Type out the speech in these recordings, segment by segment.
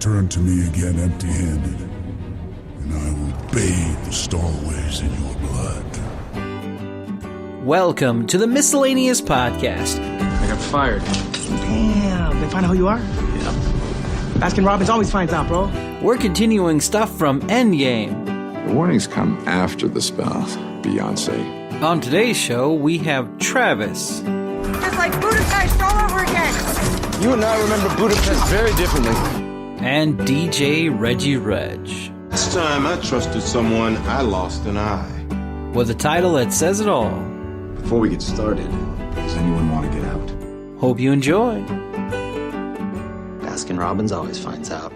return to me again empty-handed, and I will bathe the Starways in your blood. Welcome to the Miscellaneous Podcast. I got fired. Damn, they find out who you are? Yep. Baskin Robbins always finds out, bro. We're continuing stuff from Endgame. The warnings come after the spell, Beyonce. On today's show, we have Travis. Just like Budapest all over again. You and I remember Budapest very differently. And DJ Reggie Reg. This time I trusted someone, I lost an eye. With a title that says it all. Before we get started, does anyone want to get out? Hope you enjoy. Baskin Robbins always finds out.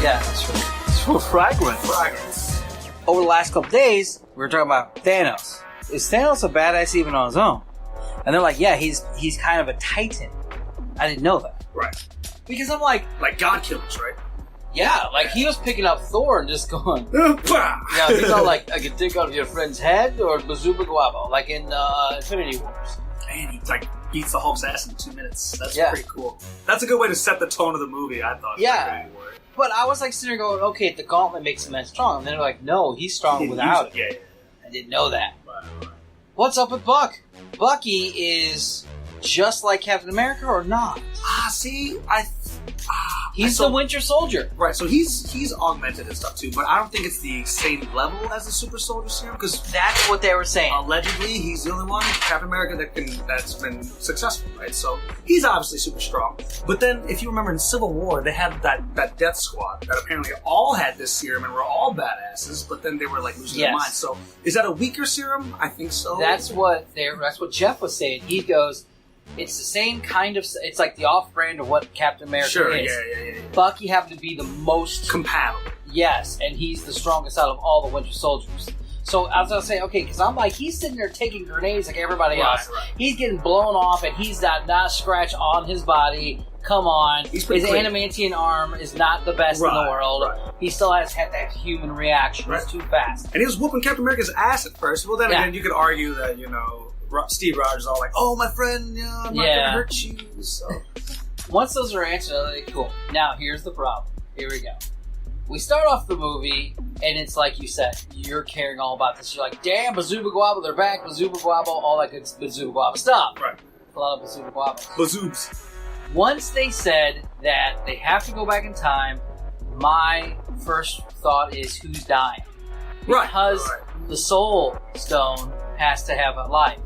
Yeah, it's so fragrant. Over the last couple days, we were talking about Thanos. Is Thanos a badass even on his own? And they're like, yeah, he's kind of a titan. I didn't know that. Right. Because I'm like God killers, right? yeah, like he was picking up Thor and just going, yeah, he's all like, I can take out your friend's head or bazooka guabo, like in Infinity Wars. And he like beats the Hulk's ass in 2 minutes. That's Yeah. pretty cool. That's a good way to set the tone of the movie, I thought. Yeah. But I was like sitting there going, okay, the gauntlet makes him that strong. And then they're like, no, he's strong without it. Yeah. I didn't know that. Right. What's up with Buck? Bucky is just like Captain America or not? See, He's the Winter Soldier. Right, so he's augmented and stuff too, but I don't think it's the same level as the Super Soldier Serum, because That's what they were saying. allegedly he's the only one, Captain America, that's been successful, right? So he's obviously super strong. But then, if you remember in Civil War, they had that Death Squad that apparently all had this serum and were all badasses, but then they were like losing their Yes. minds. So is that a weaker serum? I think so. That's what Jeff was saying. He goes, it's the same kind of. It's like the off-brand of what Captain America Sure, is. yeah. Bucky happened to be the most Compatible. yes, and he's the strongest out of all the Winter Soldiers. So I was gonna say, okay, because I'm like, he's sitting there taking grenades like everybody Right, else. right. He's getting blown off, and he's not a scratch on his body. Come on, He's his pretty clean. adamantium arm is not the best in Right, the world. right. He still has had that human reaction. Right. He's too fast. And he was whooping Captain America's ass at first. Well, then Yeah. again, you could argue that, Steve Rogers is all like, oh, my friend, I'm not going to hurt you. So. Once those are answered, I'm like, cool. Now, here's the problem. Here we go. We start off the movie, and it's like you said, you're caring all about this. You're like, damn, Bazooka Guabo, they're back. Bazooka Guabo, all that good Bazooka Guabo stuff. Right. A lot of Bazooka Guabo. Bazoobs. Once they said that they have to go back in time, my first thought is who's dying. Because Right. the Soul Stone has to have a life.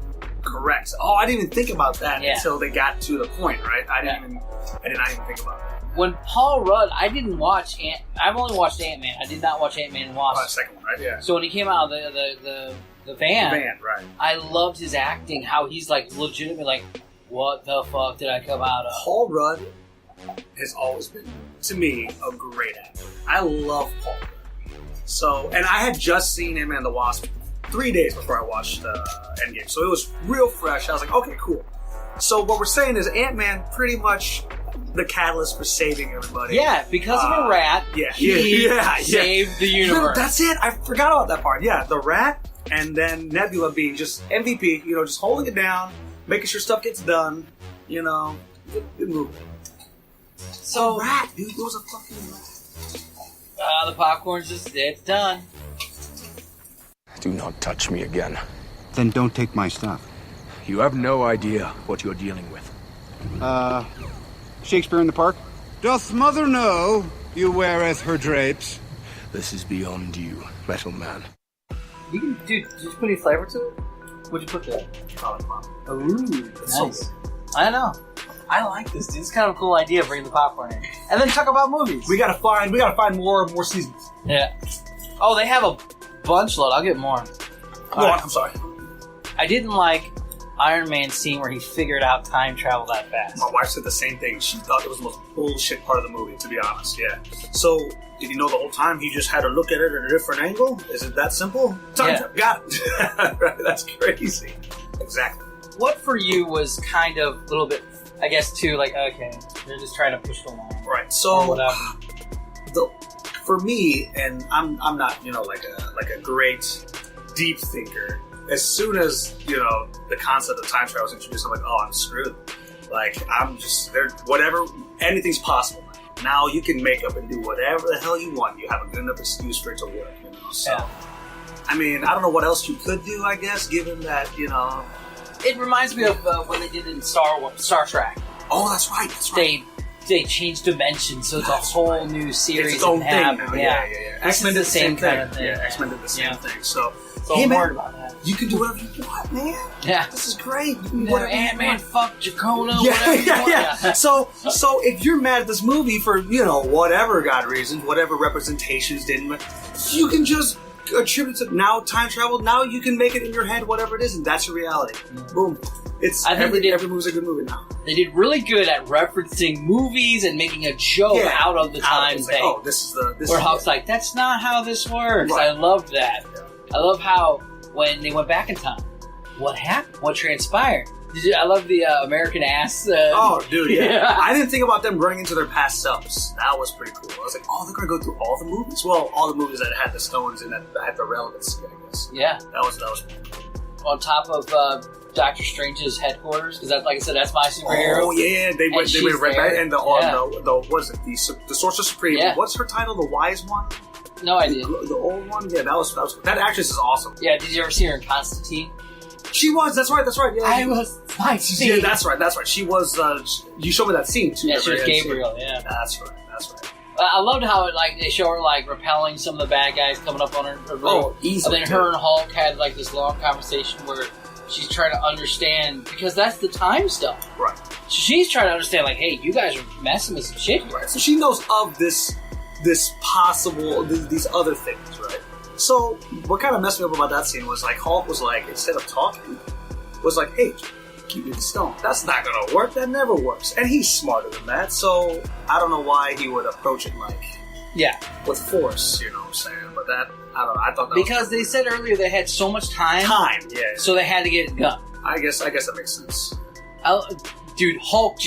Correct. Oh, I didn't even think about that Yeah. until they got to the point, right? I did not even think about that. When Paul Rudd, I've only watched Ant-Man. I did not watch Ant-Man and Wasp. Oh, the second one, right? Yeah. So when he came out of the van, The band, right. I loved his acting, how he's like legitimately like, what the fuck did I come out of? Paul Rudd has always been, to me, a great actor. I love Paul Rudd. So, and I had just seen Ant-Man and the Wasp 3 days before I watched Endgame. So it was real fresh. I was like, okay, cool. So what we're saying is Ant-Man pretty much the catalyst for saving everybody. Yeah, because of a rat, he saved the universe. That's it. I forgot about that part. Yeah, the rat, and then Nebula being just MVP, just holding it down, making sure stuff gets done, good movie. So, Rat, dude, it was a fucking rat. The popcorn's it's done. Do not touch me again. Then don't take my stuff. You have no idea what you're dealing with. Shakespeare in the Park? Doth mother know you weareth her drapes? This is beyond you, Metal Man. You can, dude, did you put any flavor to it? What'd you put there? Ooh, nice. I know. I like this, dude. It's kind of a cool idea, bringing the popcorn in. And then talk about movies. We gotta find more seasons. Yeah. Oh, they have a bunch load. I'll get more. Go on, I'm sorry. I didn't like Iron Man's scene where he figured out time travel that fast. My wife said the same thing. She thought it was the most bullshit part of the movie, to be honest, yeah. So, did you know the whole time he just had to look at it at a different angle? Is it that simple? Time travel. Got it. Right, that's crazy. Exactly. What for you was kind of a little bit, I guess, too, like, okay, they're just trying to push it along. Right, so... whatever. For me, and I'm not, like a great deep thinker, as soon as, the concept of time travel was introduced, I'm like, oh, I'm screwed. Like, I'm just, whatever, anything's possible. Now you can make up and do whatever the hell you want. You have a good enough excuse for it to work, So, yeah. I mean, I don't know what else you could do, I guess, given that, It reminds me of what they did in Star Trek. Oh, that's right. They changed dimensions, so it's a whole new series. It's its own thing now. Yeah. X-Men did the same kind of thing. Yeah, X-Men did the same thing. So, I'm worried about that. You can do whatever you want, man. Yeah. This is great. You can do whatever Ant-Man, fuck Jacona, whatever you want. Yeah. So if you're mad at this movie for, whatever God reasons, whatever representations didn't, you can just attribute to now time travel. Now you can make it in your head, whatever it is, and that's your reality. Boom. Every movie's a good movie now. They did really good at referencing movies and making a joke out of the time thing. Like, this is the... Where Hulk's like, that's not how this works. Right. I loved that. Yeah. I love how, when they went back in time, what happened? What transpired? I love the American ass. Oh, dude, yeah. I didn't think about them running into their past selves. That was pretty cool. I was like, oh, they're going to go through all the movies? Well, all the movies that had the stones and that had the relevancy, I guess. Yeah. That was pretty cool. On top of Doctor Strange's headquarters, because like I said, that's my superhero. Oh yeah, they went right back and the what is it? The Sorcerer Supreme. Yeah. What's her title? The Wise One? No idea. The old one? Yeah, that actress is awesome. Yeah, did you ever see her in Constantine? She was. That's right. Yeah, I was. Yeah, that's right. She was. You showed me that scene too. Yeah, she was Gabriel. Yeah, that's right. I loved how they show her repelling some of the bad guys coming up on her roof. Oh, easily. And then her and Hulk had this long conversation where she's trying to understand, because that's the time stuff. Right. She's trying to understand, hey, you guys are messing with some shit. Right. So she knows of this possible, these other things, right? So what kind of messed me up about that scene was Hulk was instead of talking, was hey, keep me the stone. That's not gonna work. That never works. And he's smarter than that. So I don't know why he would approach it with force. You know what I'm saying? But that, I don't know. I thought that because they said earlier they had so much time. Yeah. So they had to get it done. I guess that makes sense. Dude, Hulk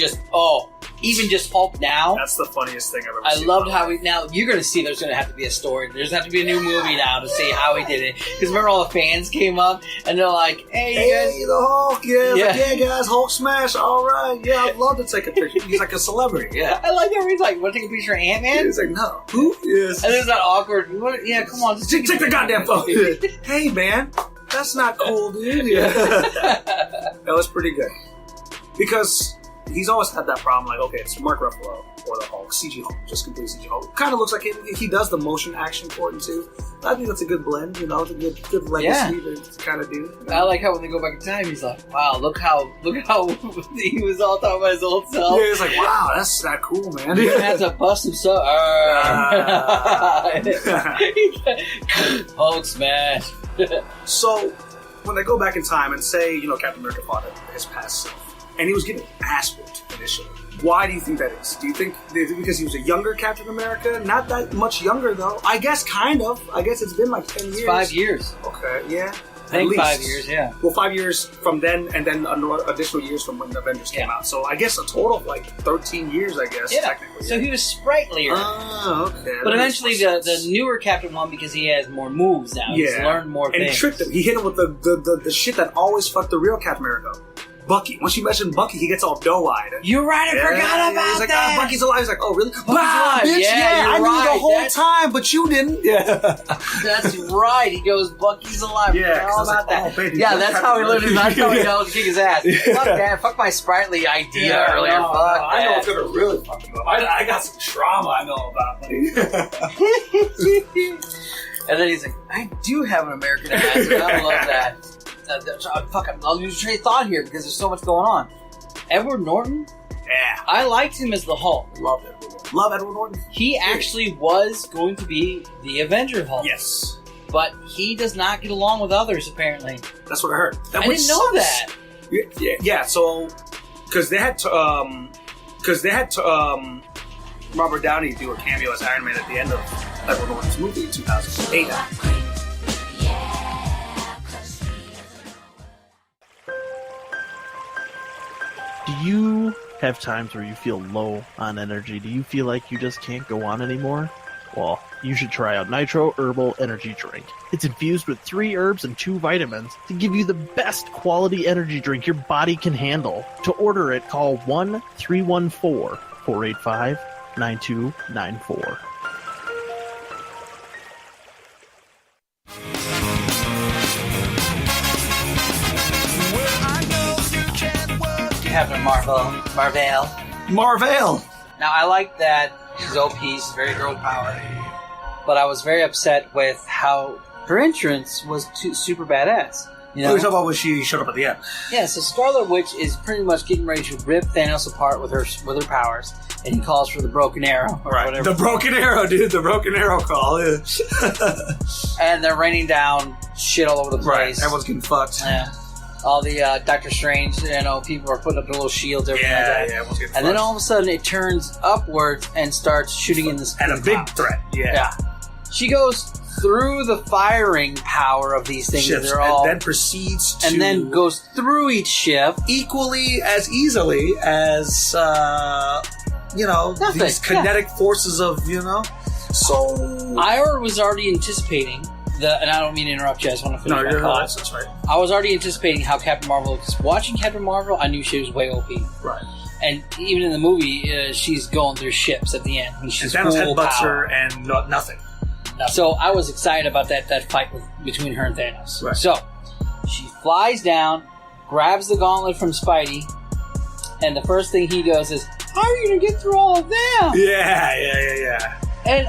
even just Hulk now. That's the funniest thing I've ever seen. I loved how now you're going to see there's going to have to be a story. There's going to have to be a new movie now to see how he did it. Because remember all the fans came up and they're like, hey, you guys. The Hulk, yeah, guys, Hulk smash, all right. Yeah, I'd love to take a picture. He's like a celebrity, yeah. I like how he's like, want to take a picture of Ant-Man? He's like, no. Who? Yes. And there's that awkward, yeah, come on. Just take the goddamn phone. Hey, man, that's not cool, dude. Yeah. That was pretty good. Because he's always had that problem, okay, it's Mark Ruffalo or the Hulk, CG Hulk, just complete CG Hulk. Kind of looks like he does the motion action for it too. I think that's a good blend, it's a good legacy to kind of do. I like how when they go back in time, he's like, wow, look how he was all talking about his old self. Yeah, he's like, wow, that's not cool, man. He has to bust himself. Hulk smash. So, when they go back in time and say, Captain America fought his past self, and he was getting ass-whipped initially. Why do you think that is? Do you think because he was a younger Captain America? Not that much younger, though. I guess kind of. I guess it's been 10 years. 5 years. Okay, yeah. I think 5 years, yeah. Well, 5 years from then, and then additional years from when the Avengers came out. So I guess a total of 13 years, I guess, technically. So he was sprightlier. Oh, okay. But eventually the newer Captain won because he has more moves now. He's learned more things. And he tricked him. He hit him with the shit that always fucked the real Captain America. Bucky. Once you mention Bucky, he gets all doe-eyed. You're right, I forgot about he's like, that. Bucky's alive. He's like, oh, really? Bucky's alive. Bitch, Yeah, I knew the whole time, but you didn't. Yeah. That's right. He goes, Bucky's alive. Yeah, all about that. Oh, baby, that's how he lived his life. That's how he knows to kick his ass. Fuck that. Fuck my sprightly idea earlier. Fuck that. I know it's going to really fuck you up. I got some trauma I know about. And then he's like, I do have an American accent. I love that. I'll lose train of thought here because there's so much going on. Edward Norton? Yeah. I liked him as the Hulk. Love Edward Norton. Love Edward Norton. He actually was going to be the Avenger Hulk. Yes. But he does not get along with others, apparently. That's what I heard. I didn't know that. Yeah, so... Because they had Robert Downey do a cameo as Iron Man at the end of Edward Norton's movie in 2008. Do you have times where you feel low on energy? Do you feel like you just can't go on anymore? Well, you should try out Nitro Herbal Energy Drink. It's infused with 3 herbs and 2 vitamins to give you the best quality energy drink your body can handle. To order it, call 1-314-485-9294. Captain Marvel. Now, I like that she's OP, she's very girl power, but I was very upset with how her entrance was super badass. You know? What are you talking about when she showed up at the end? Yeah, so Scarlet Witch is pretty much getting ready to rip Thanos apart with her powers, and he calls for the broken arrow, or whatever. The broken arrow, dude. The broken arrow call. Yeah. And they're raining down shit all over the place. Right, everyone's getting fucked. Yeah. All the Doctor Strange, people are putting up their little shields, everything like that. Yeah, everyone's getting fucked. And then all of a sudden it turns upwards and starts shooting in this. And a big threat, yeah. She goes through the firing power of these things. Ships, they're all, and then proceeds to... And then goes through each ship. Equally as easily as, Nothing. these kinetic forces of, So... I was already anticipating... and I don't mean to interrupt you, I just want to finish my thought. That's right. I was already anticipating how Captain Marvel, because watching Captain Marvel, I knew she was way OP. Right. And even in the movie, she's going through ships at the end. When she's and Thanos full headbutts power. her and nothing. So I was excited about that fight between her and Thanos. Right. So she flies down, grabs the gauntlet from Spidey, and the first thing he does is, "How are you going to get through all of them?" Yeah. And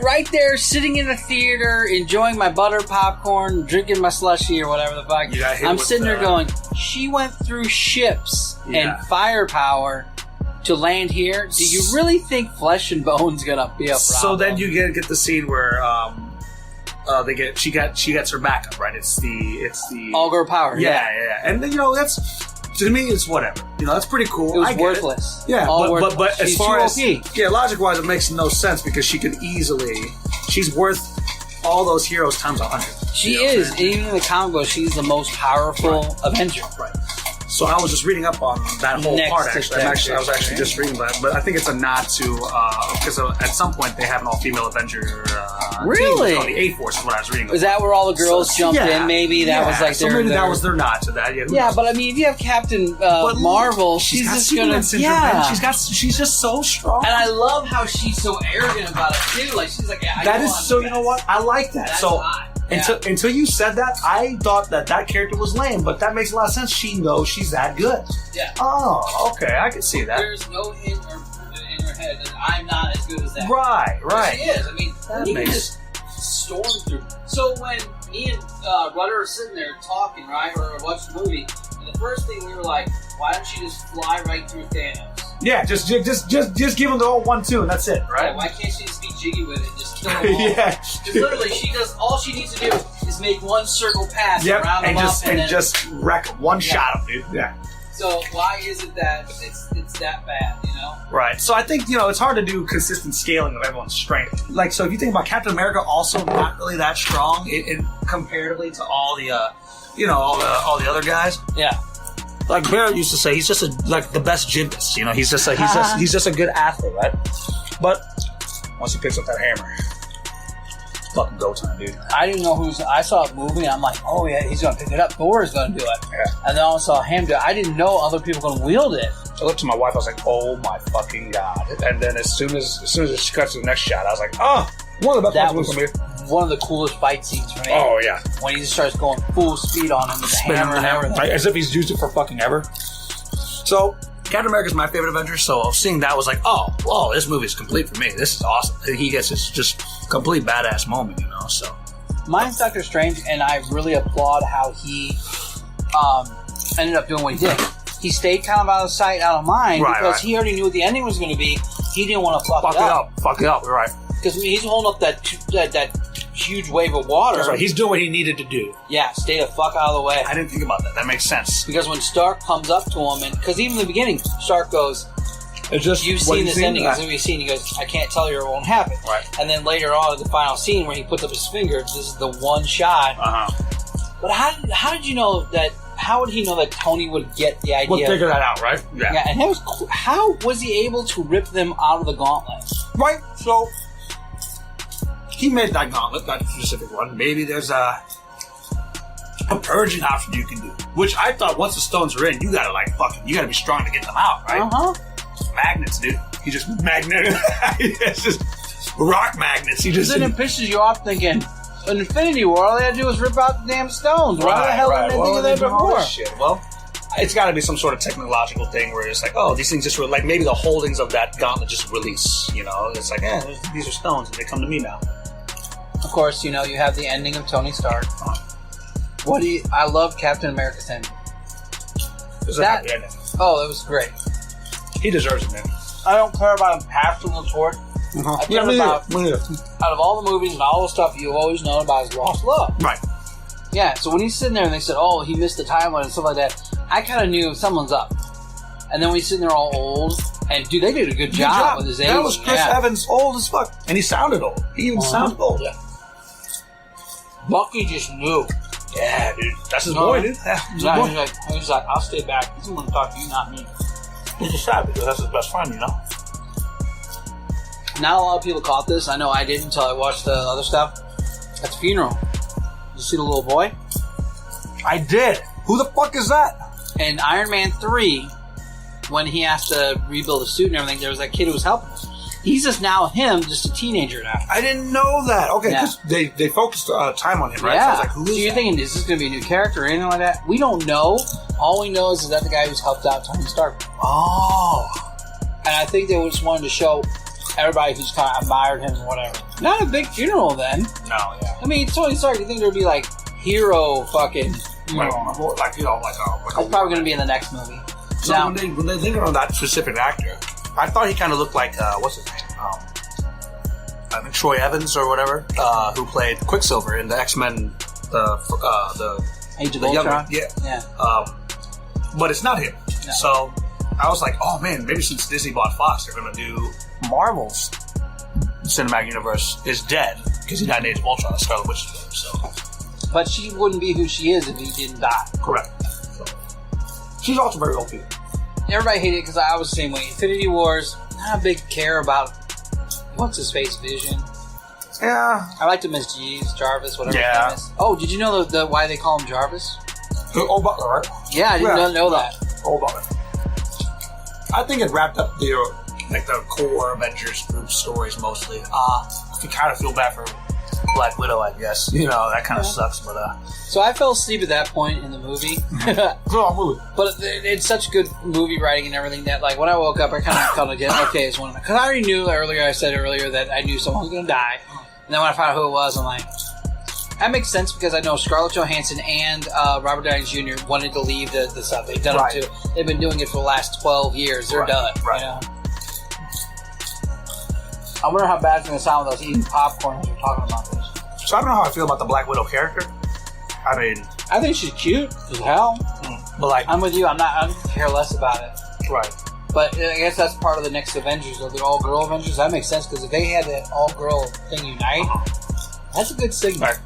right there, sitting in the theater, enjoying my butter popcorn, drinking my slushie or whatever the fuck. I'm sitting there going, she went through ships and firepower to land here. Do you really think flesh and bone's gonna be a problem? So then you get the scene where she gets her backup, right? It's the all girl power. Yeah. And then that's. To me, it's whatever. That's pretty cool. It was worthless. Yeah, but as far as logic wise, it makes no sense because she's worth all those heroes times 100. She is. Even in the comic book, she's the most powerful Avenger. Right. So I was just reading up on that whole part. Actually, I was actually just reading that, but I think it's a nod to because at some point they have an all-female Avenger. Really? Team called the A-Force is what I was reading. Is that where all the girls jumped in? Maybe that was like their. So maybe that was their nod to that. Yeah, but I mean, if you have Captain Marvel, she's just gonna. She's just so strong. And I love how she's so arrogant about it too. Like she's like, that is so. You know what? I like that. That's so. hot. Until you said that, I thought that character was lame, but that makes a lot of sense. She knows she's that good. Yeah. Oh, okay, I can see that. There's no hint in her head that I'm not as good as that. Right. She is. I mean, you can just storm through. So when me and Rudder are sitting there talking, right, or watching the movie, and the first thing we were like, why don't you just fly right through Thanos? Yeah, just give them the all 1-2 and that's it, right? Yeah, why can't she just be jiggy with it and just kill them all? Yeah. Because literally, all she needs to do is make one circle pass around them and just wreck one shot of dude. Yeah. So why is it that it's that bad, Right. So I think, it's hard to do consistent scaling of everyone's strength. Like, so if you think about Captain America, also not really that strong comparatively to all the, all the other guys. Yeah. Like Barrett used to say, he's just the best gymnast. He's just a good athlete, right? But once he picks up that hammer, it's fucking go time, dude. I didn't know I saw it moving, and I'm like, oh yeah, he's gonna pick it up. Thor's gonna do it. Yeah. And then I saw him do it. I didn't know other people were gonna wield it. I looked to my wife. I was like, "Oh my fucking god!" And then as soon as she cuts to the next shot, I was like, "Oh, one of the best ones from here." One of the coolest fight scenes for me. Oh yeah, when he just starts going full speed on him with the hammer and everything, right, as if he's used it for fucking ever. So Captain America's my favorite Avenger. So seeing that was like, oh, this movie is complete for me. This is awesome. He gets this just complete badass moment, So mine's Doctor Strange, and I really applaud how he ended up doing what he did. He stayed kind of out of sight, out of mind, because he already knew what the ending was going to be. He didn't want to fuck it up. Fuck it up. You're right. Because he's holding up that huge wave of water. That's right. He's doing what he needed to do. Yeah, stay the fuck out of the way. I didn't think about that. That makes sense. Because when Stark comes up to him, because even in the beginning, Stark goes, "You've seen this ending. As we've seen." He goes, "I can't tell you, it won't happen." Right. And then later on, in the final scene, where he puts up his finger, this is the one shot. But how did you know that? How would he know that Tony would get the idea? We'll figure that out, right? Yeah. And that was cool. How was he able to rip them out of the gauntlet? Right. So he made that gauntlet, that specific one. Maybe there's a purging option you can do. Which I thought once the stones are in, you gotta be strong to get them out, right? Uh-huh. Magnets, dude. He just magnetic. It's just rock magnets. He just. Then it pisses you off thinking, in Infinity War, all they had to do was rip out the damn stones. Why the hell didn't they think of that before? Shit. Well, it's got to be some sort of technological thing where it's like, oh, these things just like maybe the holdings of that gauntlet just release. You know, it's like, these are stones, and they come to me now. Of course, you have the ending of Tony Stark. I love Captain America's ending. Happy ending. Oh, it was great. He deserves it, man. I don't care about him passing the torch. I care about, out of all the movies and all the stuff you've always known about his lost love. Right. Yeah, so when he's sitting there and they said, oh, he missed the timeline and stuff like that, I kind of knew someone's up. And then when he's sitting there all old, and dude, they did a good job with his age. That was Chris Evans, old as fuck. And he sounded old. He even sounded old. Yeah. Bucky just knew. Yeah, dude. That's his boy, dude. Yeah, he's like, I'll stay back. He's going to talk to you, not me. He's just sad because that's his best friend, you know? Not a lot of people caught this. I know I didn't until I watched the other stuff. At the funeral. You see the little boy? I did. Who the fuck is that? In Iron Man 3, when he has to rebuild a suit and everything, there was that kid who was helping him. He's just a teenager now. I didn't know that. Okay, because they focused time on him, right? Yeah. So I was like, who is you're thinking, is this going to be a new character or anything like that? We don't know. All we know is that the guy who's helped out Tony Stark. Oh. And I think they just wanted to show everybody who's kind of admired him or whatever. Not a big funeral then. No, yeah. I mean, Tony Stark, you think there'd be like hero fucking... It's probably going to be in the next movie. So now, when they think of that specific actor, I thought he kind of looked like, what's his name? I think Troy Evans or whatever, who played Quicksilver in the X-Men, the Age of Ultron? Yeah. But it's not him. No. So I was like, oh man, maybe since Disney bought Fox, they're going to do Marvel's cinematic universe is dead because he died in Age of Ultron, Scarlet Witch's name. So. But she wouldn't be who she is if he didn't die. Correct. So. She's also very OP. Everybody hated it because I was the same way. Infinity Wars, not a big care about what's his face, Vision. Yeah. I like to miss Jarvis, whatever his name is. Oh, did you know the why they call him Jarvis? Old Butler, right? Yeah, I didn't know that. Old Butler. I think it wrapped up the core Avengers group stories mostly. You kind of feel bad for Black Widow, I guess. You know, that kind of sucks, but So I fell asleep at that point in the movie. Movie. But it's such good movie writing and everything that, like, when I woke up, I kind of felt like, okay, it's one of them. Because I already knew I said earlier that I knew someone was going to die. And then when I found out who it was, I'm like, that makes sense because I know Scarlett Johansson and Robert Downey Jr. wanted to leave the stuff. They've done it too. They've been doing it for the last 12 years. They're done. Right. You know? I wonder how bad it's going to sound with us eating popcorn as we're talking about this. So I don't know how I feel about the Black Widow character. I mean, I think she's cute as hell. But like, I'm with you. I care less about it. Right. But I guess that's part of the next Avengers, or the all-girl Avengers. That makes sense because if they had that all-girl thing unite, that's a good signal. Right.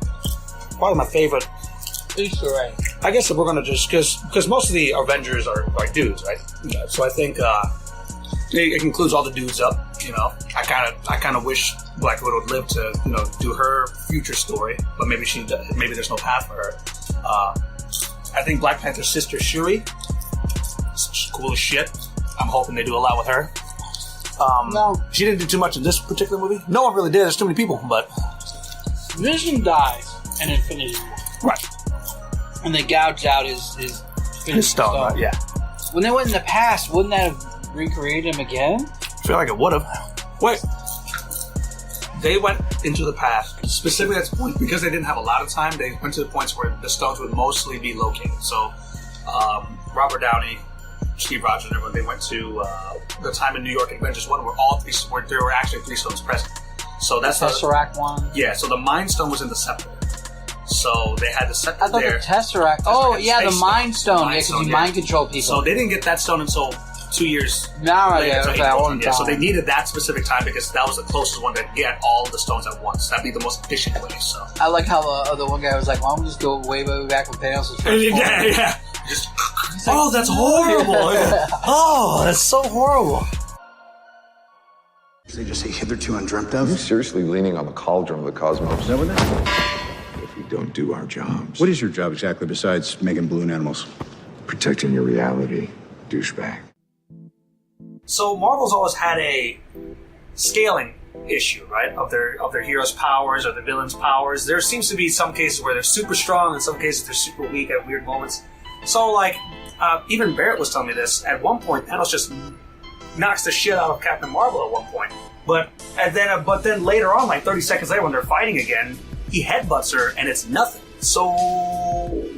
Probably my favorite Easter egg. I guess if we're gonna just because most of the Avengers are dudes, right? Yeah, so I think it includes all the dudes up. You know, I kind of wish Black Widow would live to do her future story, but maybe there's no path for her. I think Black Panther's sister Shuri, she's cool as shit. I'm hoping they do a lot with her. No, she didn't do too much in this particular movie. No one really did. There's too many people, but Vision dies in Infinity War. Right. And they gouged out his stone. Right? Yeah. When they went in the past, wouldn't that have recreated him again? I feel like it would have. Wait. They went into the past, specifically at this point, because they didn't have a lot of time, they went to the points where the stones would mostly be located. So, Robert Downey, Steve Rogers, and everyone, they went to the time in New York in Avengers 1 where there were actually 3 stones present. So that's the Tesseract one? Yeah, so the Mind Stone was in the scepter. So they had the scepter I thought there. The Tesseract. Oh, yeah, the Mind Stone. Yeah, because you mind control people. So they didn't get that stone until 2 years later. So they needed that specific time because that was the closest one to get all the stones at once. That'd be the most efficient way. So I like how the one guy was like, "Why don't we just go way back with Thanos?" Yeah. Just, oh, that's horrible. Oh, that's so horrible. They just say hitherto undreamt Are you of. seriously leaning on the cauldron of the cosmos? Is that what that is? If we don't do our jobs. What is your job exactly besides making balloon animals? Protecting your reality, douchebag. So Marvel's always had a scaling issue, right? Of their heroes' powers or the villains' powers. There seems to be some cases where they're super strong, and some cases they're super weak at weird moments. So, like, even Barrett was telling me this. At one point, Thanos just knocks the shit out of Captain Marvel at one point. But then later on, like 30 seconds later, when they're fighting again, he headbutts her, and it's nothing. So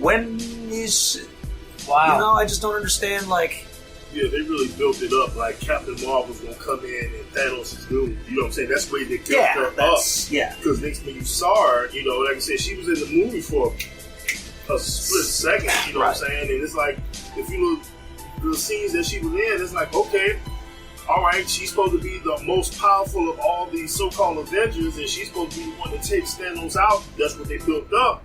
when is... Wow. You know, I just don't understand, like... Yeah, they really built it up like Captain Marvel's gonna come in and Thanos is doomed. You know what I'm saying? That's the way they built her up. Yeah. Because when you saw her, you know, like I said, she was in the movie for a split second, you know what I'm saying? And it's like, if you look the scenes that she was in, it's like, okay, all right, she's supposed to be the most powerful of all these so-called Avengers, and she's supposed to be the one that takes Thanos out. That's what they built up.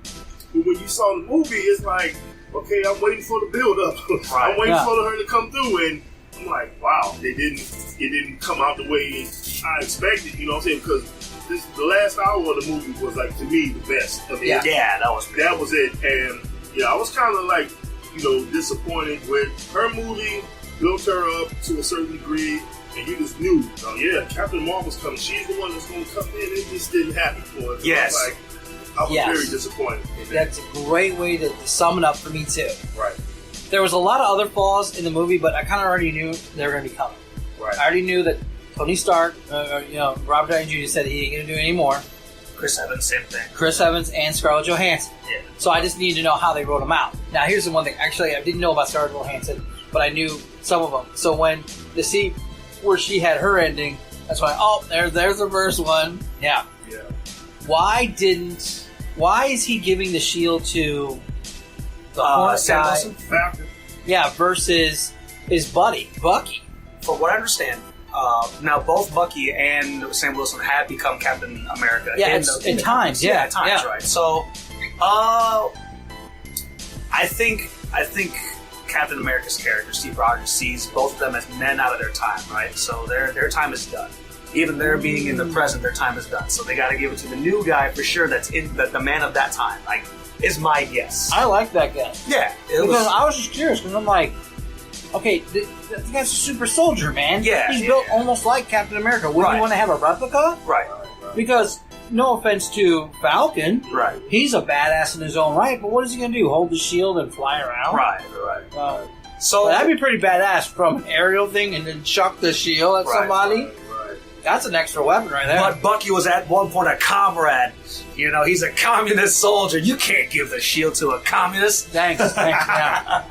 But when you saw the movie, it's like, okay, I'm waiting for the build-up. I'm waiting for her to come through, and I'm like, wow, it didn't come out the way I expected, you know what I'm saying? Because the last hour of the movie was, like, to me, the best. I mean, that was it. And, yeah, I was kind of, like, you know, disappointed with her movie, built her up to a certain degree, and you just knew, oh, yeah, Captain Marvel's coming. She's the one that's going to come in. It just didn't happen for us. Yes. I was very disappointed. That's a great way to sum it up for me, too. Right. There was a lot of other flaws in the movie, but I kind of already knew they were going to be coming. Right. I already knew that Tony Stark, Robert Downey Jr. said he ain't going to do any more. Chris Evans, same thing. Chris Evans and Scarlett Johansson. Yeah. So I just needed to know how they wrote them out. Now, here's the one thing. Actually, I didn't know about Scarlett Johansson, but I knew some of them. So when the scene where she had her ending, that's why, there's the first one. Yeah. Yeah. Why is he giving the shield to the Hornet guy? Falcon. Yeah, versus his buddy, Bucky. From what I understand, now both Bucky and Sam Wilson have become Captain America. Yeah, at times. Yeah, at times, right? So, I think Captain America's character, Steve Rogers, sees both of them as men out of their time, right? So their time is done. Even their being in the present, their time is done. So they got to give it to the new guy for sure. That's in the man of that time. Like, is my guess. I like that guy. Yeah, I was just curious because I'm like, okay, the guy's a super soldier, man. Yeah, he's built almost like Captain America. Wouldn't you want to have a replica? Right. Because no offense to Falcon, right? He's a badass in his own right. But what is he going to do? Hold the shield and fly around? Right. So that'd be pretty badass from an aerial thing and then chuck the shield at somebody. Right. That's an extra weapon right there. But Bucky was at one point a comrade. You know, he's a communist soldier. You can't give the shield to a communist. Thanks. Yeah.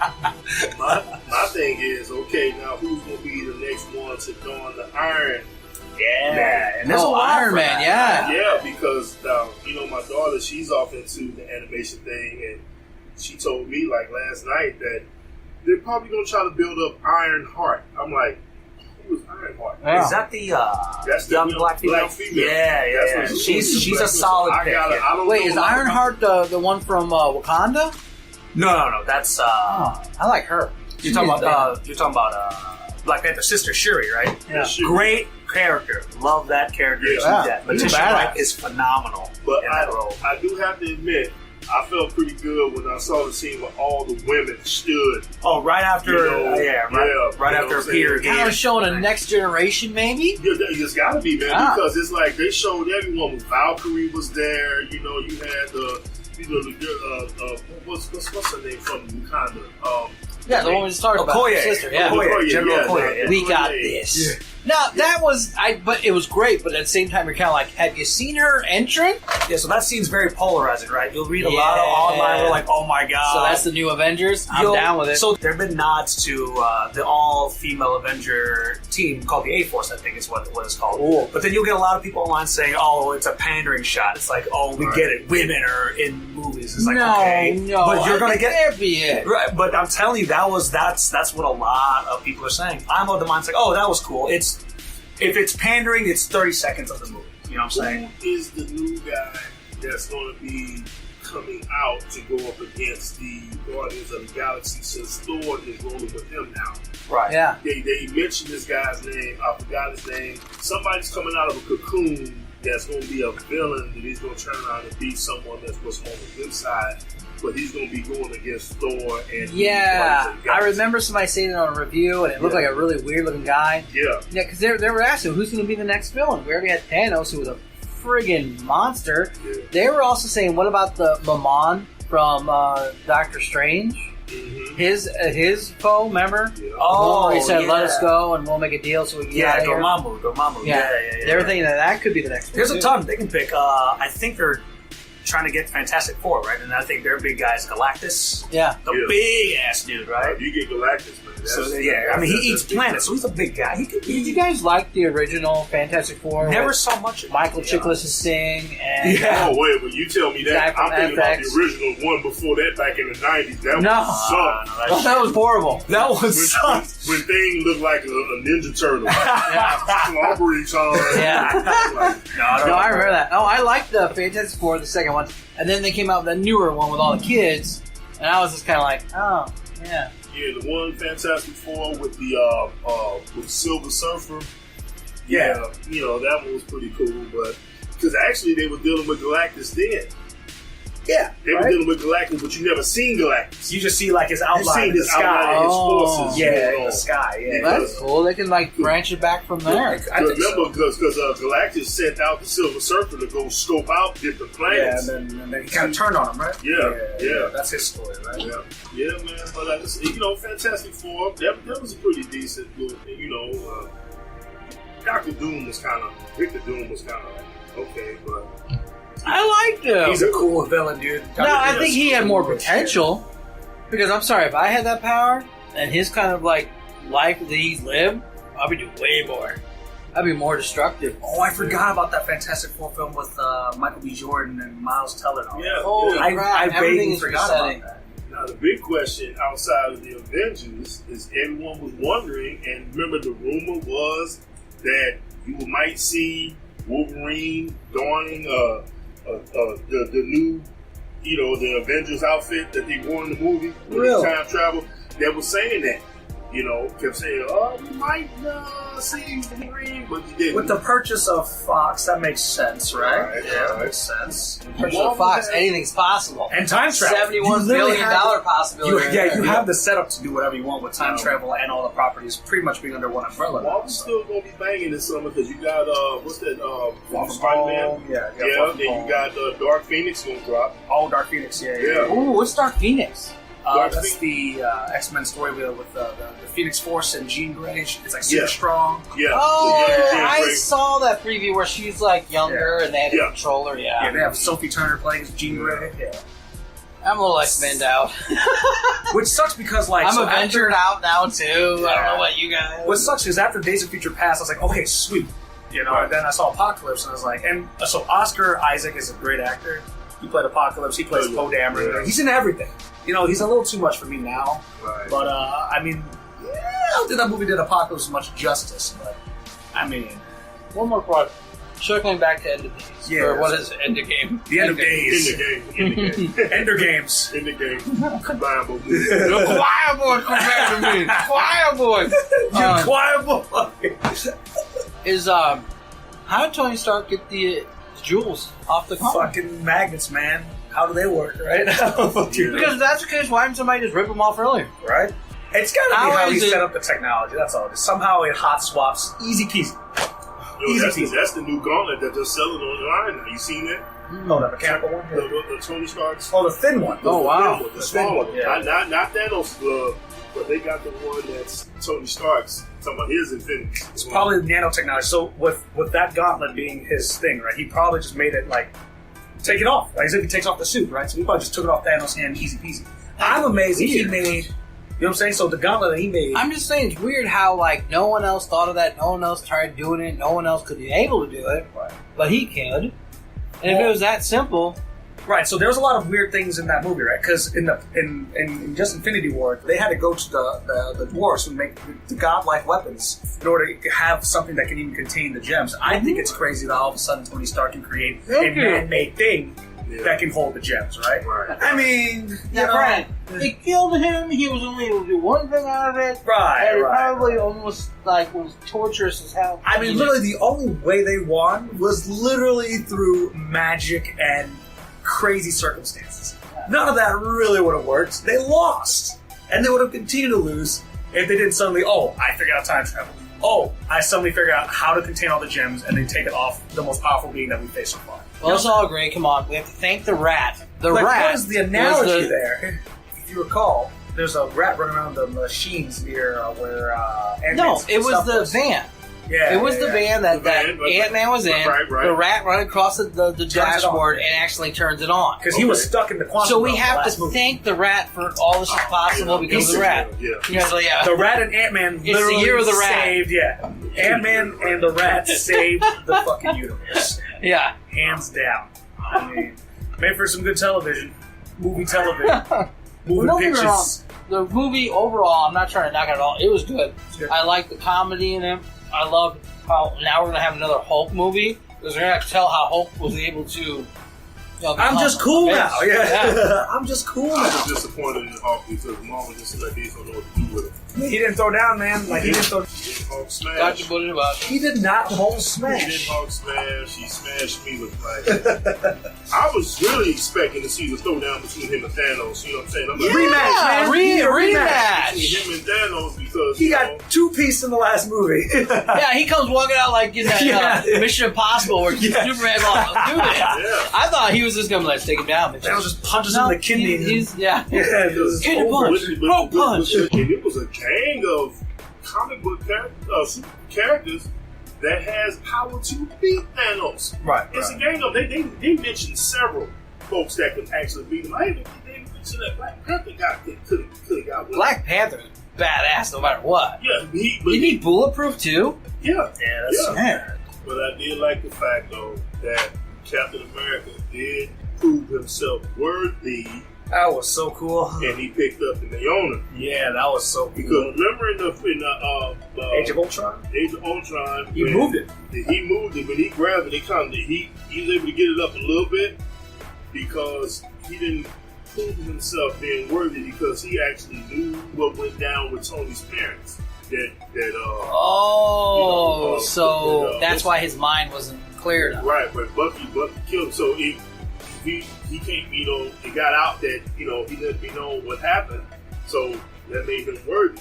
My thing is, okay, now who's going to be the next one to don the Iron? Yeah, and there's a lot Iron Man, yeah, because my daughter, she's off into the animation thing, and she told me like last night that they're probably going to try to build up Ironheart. I'm like, who is Ironheart? Yeah. Is that the that's young the black female? Yeah. She's a solid pick. Wait, is Ironheart the one from Wakanda? No. That's I like her. You're talking about Black Panther's sister Shuri, right? Yeah. Shuri. Great character. Love that character. Yeah. Letitia Wright is phenomenal but in that role. I do have to admit, I felt pretty good when I saw the scene where all the women stood. Oh, right after, right after Peter. Kind of showing a next generation, maybe. Yeah, it's got to be, man, because it's like they showed everyone. Valkyrie was there. You know, you had what's her name from Wakanda? Yeah, the one we just talked about. Okoye. Sister, yeah. General Okoye. We got this. Yeah. Now, that was, but it was great, but at the same time, you're kind of like, have you seen her entrance? Yeah, so that scene's very polarizing, right? You'll read a lot of online, we're like, oh my god. So that's the new Avengers? I'm down with it. So there have been nods to the all-female Avenger team called the A-Force, I think is what it's called. Ooh. But then you'll get a lot of people online saying, oh, it's a pandering shot. It's like, oh, we get it. Women are in movies. It's like, okay. No, but you're going to get... Can't be it. Right, but I'm telling you, that's what a lot of people are saying. I'm of the mindset, oh, that was cool. If it's pandering, it's 30 seconds of the movie. You know what I'm saying? Who is the new guy that's going to be coming out to go up against the Guardians of the Galaxy since Thor is rolling with him now? Right. Yeah. They mentioned this guy's name. I forgot his name. Somebody's coming out of a cocoon that's going to be a villain, that he's going to turn around and be someone that's what's on the good side. But he's going to be going against Thor and I remember somebody saying it on a review, and it looked like a really weird looking guy. Yeah, because they were asking who's going to be the next villain. We already had Thanos, who was a friggin' monster. Yeah. They were also saying, what about the Mammon from Doctor Strange? Mm-hmm. His foe, remember? Yeah. Oh, he said, "Let us go, and we'll make a deal so we can get out of here." Dormammu. Yeah. They were thinking that could be the next. There's one, a ton they can pick. I think they're trying to get Fantastic Four, right? And I think their big guy is Galactus. Yeah. The big ass dude, right? You get Galactus, man. I mean, he eats planets, so he's a big guy. He could be. Did you guys like the original Fantastic Four? Never saw much of Michael Chiklis is sing and Oh wait, when you tell me that, Guy I'm from thinking about FX. the original one before that, back in the '90s. That No. was that was horrible. That was sucked. when Thing looked like a Ninja Turtle. Slobbery time. Yeah. No, I remember that. Oh, I liked the Fantastic Four, the second one, and then they came out with a newer one with all the kids, and I was just kind of like, oh, yeah. Yeah, the one Fantastic Four with the with Silver Surfer. Yeah, you know that one was pretty cool, but because actually they were dealing with Galactus then. Yeah, they were dealing with Galactus, but you never seen Galactus. You just see like his outline in the sky. Outline, his forces, in the sky. Yeah, That's cool. They can like branch it back from there. I remember because Galactus sent out the Silver Surfer to go scope out different planets. Yeah, and then he kind of turned on him, right? Yeah. That's his story, right? Yeah, man. But Fantastic Four, that was a pretty decent look. Victor Doom was kind of like, okay, but I liked him. He's a cool villain, dude. No, I think he had more potential. Because I'm sorry, if I had that power and his kind of like life that he's lived, I'd be doing way more. I'd be more destructive. Oh, I forgot about that Fantastic Four film with Michael B. Jordan and Miles Teller. Yeah. Holy crap, I everything vaguely is forgot resetting. about that. Now, the big question outside of the Avengers is everyone was wondering, and remember the rumor was that you might see Wolverine donning the new, the Avengers outfit that they wore in the movie. Really? Time travel. They were saying that. Kept saying, we might see Wolverine, but you didn't. With the purchase of Fox, that makes sense, right? Yeah, that makes sense. Purchase of Fox, anything's possible. And time travel. $71 billion possibility. You have the setup to do whatever you want with time travel and all the properties pretty much being under one umbrella. Marvel's still going to be banging this summer because you got, what's that, Far From Spider-Man? Home. Yeah, then you got Dark Phoenix going to drop. Oh, Dark Phoenix, yeah. Ooh, what's Dark Phoenix? That's the X-Men story with the Phoenix Force and Jean Grey. It's like super strong. Yeah. Oh, Jean I Grey. saw that preview where she's like younger and they had a controller. Yeah, they have Sophie Turner playing as Jean Grey. Yeah. I'm a little X-Men out. Which sucks because I'm Avenger out now too. I don't know about you guys. What sucks is after Days of Future Past, I was like, okay, sweet. And then I saw Apocalypse and I was like, so Oscar Isaac is a great actor. He played Apocalypse. He plays Poe Dameron. Yeah. He's in everything. He's a little too much for me now. Right. But, I don't think that movie did Apocalypse much justice. But, one more part. Circling back to End of Days. Yeah. Or what is End of Game? The End of Days. In the game. Ender Games. In the game. Choir boy. The choir boy come back to me. Choir boy. Choir boy. How did Tony Stark get the jewels off the comet? Fucking magnets, man. How do they work, right? Because if that's the case, why didn't somebody just rip them off earlier? Right? It's gotta be how he is it- set up the technology, that's all. Somehow it hot swaps. Easy peasy. That's the new gauntlet that they're selling online now. You seen that? Oh, the mechanical one? The Tony Stark's. Oh, the thin one. Oh, wow. The small one. Yeah. Not Thanos' glove, but they got the one that's Tony Stark's. Talking about his Infinity. It's probably the nanotechnology. So with that gauntlet being his thing, right? He probably just made it like take it off. Like as if he takes off the suit, right? So he probably just took it off Thanos' hand, easy peasy. I'm amazed that he made. You know what I'm saying? So the gauntlet that he made. I'm just saying it's weird how like no one else thought of that, no one else tried doing it, no one else could be able to do it, but he could. And if it was that simple, right? So there was a lot of weird things in that movie, right? Because in just Infinity War, they had to go to the dwarves who make the godlike weapons in order to have something that can even contain the gems. I think it's crazy that all of a sudden Tony Stark can create a man-made thing that can hold the gems, right? Right. I mean, Now, Brian, it killed him. He was only able to do one thing out of it. Right, And it right. probably almost like was torturous as hell. I mean, literally, the only way they won was literally through magic and crazy circumstances. None of that really would have worked. They lost. And they would have continued to lose if they didn't suddenly, I figured out time travel. I suddenly figured out how to contain all the gems and then take it off the most powerful being that we faced so far. Well, let's all agree. Come on, we have to thank the rat. The Like, rat. what is the analogy was there? If you recall, there's a rat running around the machines near where No, Ant-Man's it was stuff the van. Yeah, It was the van that Ant-Man was in. Right. The rat running across the dashboard and actually turns it on. Because he was stuck in the quantum So we realm have last to movie. thank the rat for all this is possible because of the rat. Yeah. You guys are like, yeah. The rat and Ant-Man the literally year of the rat. saved, Ant-Man and the rat saved the fucking universe. Yeah. Hands down. I mean, made for some good television. Movie television. Moving Don't get me wrong. pictures. The movie overall, I'm not trying to knock it at all. It was good. good. I like the comedy in it. I love how now we're going to have another Hulk movie because we're going to have to tell how Hulk was able to. I'm just cool now. Yeah. Yeah. I'm just cool I now. was disappointed in Hulk because Marvel just like they don't know what to do with him. He didn't throw down, man. Like, he didn't throw. He didn't Hulk smash. Got your booty about it. He did not Hulk He didn't smash. Hulk smash. He smashed me with like. I was really expecting to see the throwdown between him and Thanos. You know what I'm saying? I'm like, Rematch, man. Rematch. between him and Thanos because He got two pieces in the last movie. Yeah, he comes walking out like in that Yeah. Mission Impossible where Superman goes, do this. Yeah. I thought he was just going to like take him down. But Thanos just punches him in the kidney. He's yeah. Yeah, it was Get a over. punch. Throw punch. And it was a gang of comic book characters that has power to beat Thanos. Right. It's a gang of they mentioned several folks that can actually beat him. I even they mentioned that Black Panther could have got with Black Panther is badass no matter what. him. Yeah, You need bulletproof too? yeah, Yeah, Man. But I did like the fact though that Captain America did prove himself worthy, that was so cool. and he picked up the Mjolnir. Yeah, that was so Because cool. remember in the Age of Ultron? Age of Ultron, He when moved it. He moved it, but he grabbed it. He was able to get it up a little bit because he didn't prove himself being worthy because he actually knew what went down with Tony's parents. So that's why his mind wasn't clear enough. Right, but Bucky killed him. So if he can't, it got out that he let me know what happened. So that made him worthy.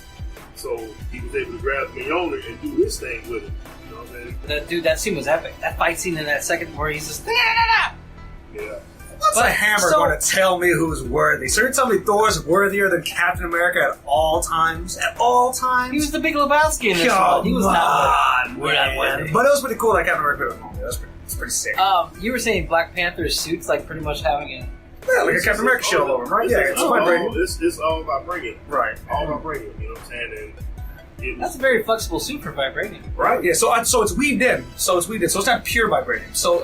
So he was able to grab Mjolnir and do his thing with it. You know what I'm saying? That scene was epic. That fight scene in that second where he's just Yeah. What's a hammer going to tell me who's worthy? So you're telling me Thor's worthier than Captain America at all times? At all times? He was the Big Lebowski in this one. He was not worthy. But it was pretty cool that Captain America was movie. It's pretty sick. You were saying Black Panther's suit's like pretty much having a Yeah, like a Captain America show over, right? Yeah, it's vibrating. It's all about bringing. Right. All about bringing. You know what I'm saying? And that's a very flexible suit for vibranium. Right. Yeah. So it's weaved in. So it's not pure vibranium. So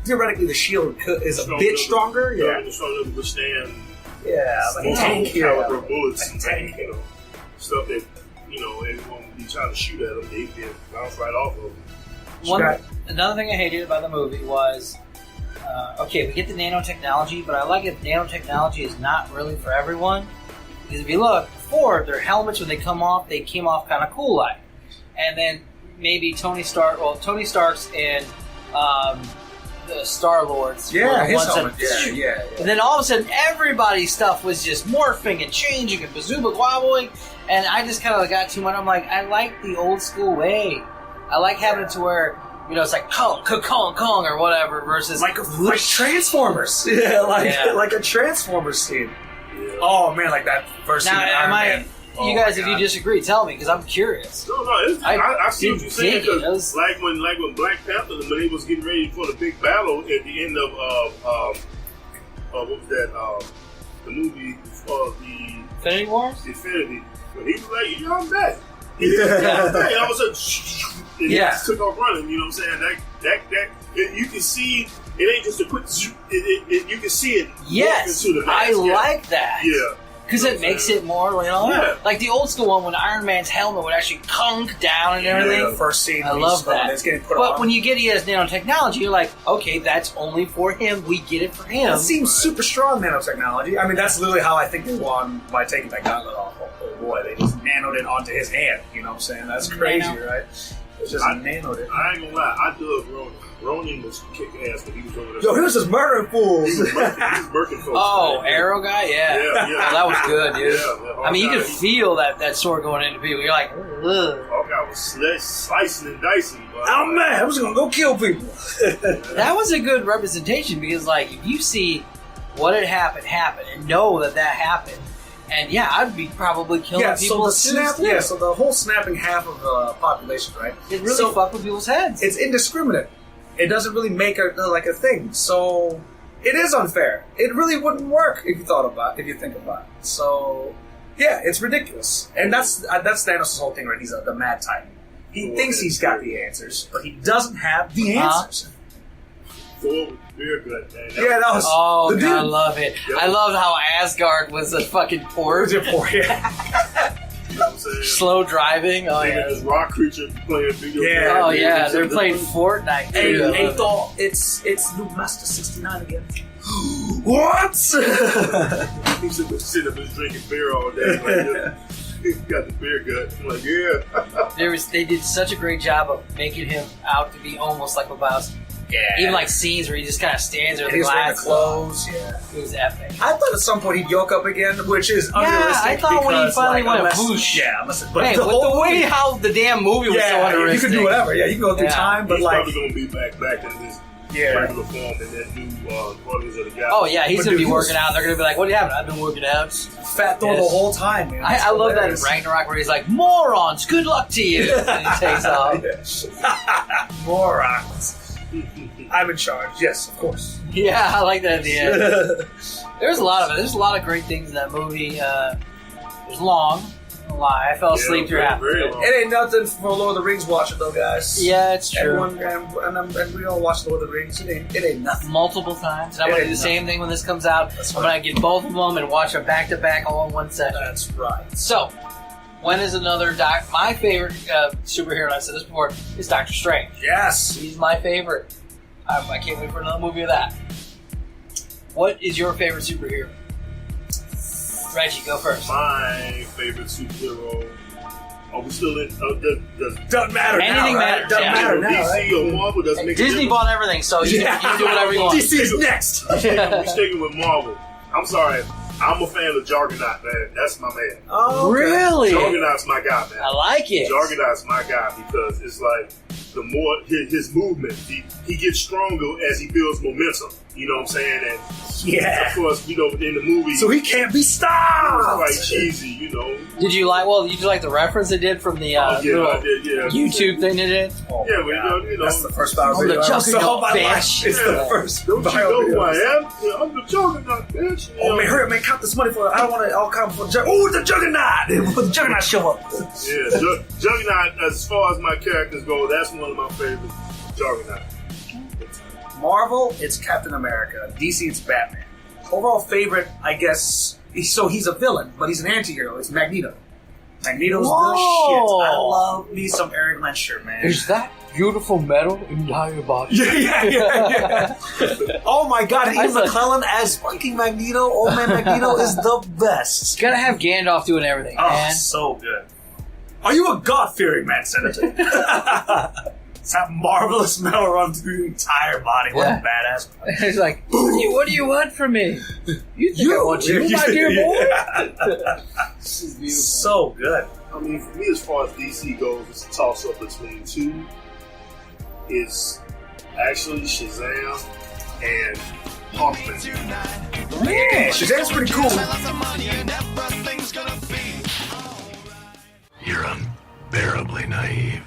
theoretically, the shield is a bit stronger. Yeah. It's strong enough to withstand. Yeah, like a tank. Caliber bullets and tank. Stuff that everyone would be trying to shoot at them. They can bounce right off of them. Another thing I hated about the movie was, okay, we get the nanotechnology, but I like it. Nanotechnology is not really for everyone. Because if you look, before, their helmets, when they came off kind of cool like. And then maybe Tony Stark's and the Star-Lords were the his ones helmet. that... Yeah. And then all of a sudden, everybody's stuff was just morphing and changing and bazooka wobbling. And I just kind of got too much. I'm like, I like the old school way. I like having it to where, it's like Kong or whatever versus... Like Transformers. Yeah, like a Transformers scene. Yeah. Oh, man, like that first scene. Now, you guys, if you disagree, tell me, because I'm curious. No, I see what you're saying, because like when Black Panther, when they was getting ready for the big battle at the end of what was that? The movie the Infinity Wars. Infinity. When he was like, I'm back. And all of a sudden, it just took off running. You know what I'm saying? That you can see. It ain't just a quick. You can see it. Yes, into the I like that. Yeah. Because it makes it more, Yeah. like the old school one when Iron Man's helmet would actually cunk down and everything. The first scene. I love that. It's getting put But on. when you get he has nanotechnology, you're like, okay, that's only for him. We get it for him. It seems super strong nanotechnology. I mean, that's literally how I think they won by taking that gauntlet off. Oh boy, they just nanoed it onto his hand. You know what I'm saying? That's crazy, right? It's just nanoed it. I ain't gonna lie, I dug Ronin. Ronin was kicking ass when he was over there. Yo, he was just murdering fools. He was murking folks. Oh, man. Arrow guy, yeah. Yeah. That was good, dude. Yeah, I mean, you could feel that sword going into people. You're like, ugh. Hawkeye was slicing and dicing. But I'm mad. I was gonna go kill people. That was a good representation because, like, if you see what had happened and know that happened, and yeah, I'd be probably killing people. So the whole snapping half of the population, right? It really fucked with people's heads. It's indiscriminate. It doesn't really make a thing. So it is unfair. It really wouldn't work if you think about it. So yeah, it's ridiculous. And that's Thanos' whole thing, right? He's the mad titan. He thinks he's got the answers, but he doesn't have the answers. Thor was very good, man. Yeah, that was. Oh, the God, I dude. love it. Yep. I loved how Asgard was a fucking port. Yeah. You know what I'm saying? Slow driving. Oh, Thinking yeah. this rock creature playing video Yeah. Oh, games. yeah. They're playing Fortnite. Hey, too. I hey, love it. Thor, it's new Master 69 again. What? He's sitting up and drinking beer all day. Like, he got the beer gut. I'm like, yeah. They did such a great job of making him out to be almost like a Bowser. Yeah. Even like scenes where he just kind of stands there with He the was wearing the glasses. clothes. Yeah. It was epic. I thought at some point he'd yoke up again, which is unrealistic. I thought when he because, finally like, went unless, whoosh. Yeah, unless, but Hey, the with whole the way movie, how the damn movie was so yeah, you unrealistic. can do whatever. Yeah, you can go through Yeah. time, but He's like, probably going to be back in his regular form in that new Guardians of the Galaxy. Oh yeah, he's But gonna be dude, working out. They're gonna be like, "What do you have?" I've been working out. Fat Thor the whole time, man. I love that in Ragnarok where he's like, "Morons, good luck to you," and he takes off. Morons. I'm in charge. Yes, of course. Yeah, I like that at the end. There's a lot of it. There's a lot of great things in that movie. It was long. Don't lie, I fell asleep through half of it. It ain't nothing for Lord of the Rings watcher though, guys. Yeah, it's true. Everyone, and we all watch Lord of the Rings. It ain't nothing. Multiple times. And I'm gonna do the same thing when this comes out. I'm gonna get both of them and watch them back to back all in one session. That's right. So, when is another my favorite superhero, and I said this before, is Doctor Strange. Yes. He's my favorite. I can't wait for another movie of that. What is your favorite superhero? Reggie, go first. My favorite superhero. Are we still in? Doesn't matter now. Anything Right? matters. Doesn't Yeah. matter now. DC Right? or Marvel doesn't make a Disney difference. bought everything, so you can do whatever you want. DC is next. We're sticking with Marvel. I'm sorry. I'm a fan of Juggernaut, man. That's my man. Oh, okay. Really? Juggernaut's my guy, man. I like it. Juggernaut's my guy because it's like the more his movement, he gets stronger as he builds momentum. You know what I'm saying? And Yeah. of course, you know, in the movie, So he can't be stopped. it's like cheesy, you know. Did you like the reference they did from the Yeah, little I did, yeah. YouTube thing they did? Oh, Yeah, but you know, that's the first viral I'm the video I ever saw Juggernaut, in my life. bitch. It's Yeah. the first Don't you viral know video. who I am? Yeah, I'm the Juggernaut, bitch. You Oh know? man, hurry up, man! Count this money for. I don't want to all come for. Oh, the Juggernaut! The Juggernaut show up. Yeah, Juggernaut. As far as my characters go, that's one of my favorites. Juggernaut. Marvel, it's Captain America. DC, it's Batman. Overall favorite, I guess. So he's a villain, but he's an anti-hero. It's Magneto. Magneto's the Whoa. shit. I love me some Eric Lensher, man. Is that beautiful metal entire body? Yeah. Oh my god, I Ian thought- McClellan as fucking Magneto. Old man Magneto is the best. Gotta have Gandalf doing everything, Oh, man. so good. Are you a God-fearing man, Senator? It's that marvelous metal run through your entire body. What a badass. He's like, what do you want from me? You think I want you, my dear boy? This is beautiful. So good. I mean, for me, as far as DC goes, it's a toss-up between two. It's actually Shazam and Hawkman. Yeah, Shazam's pretty cool. You're unbearably naive.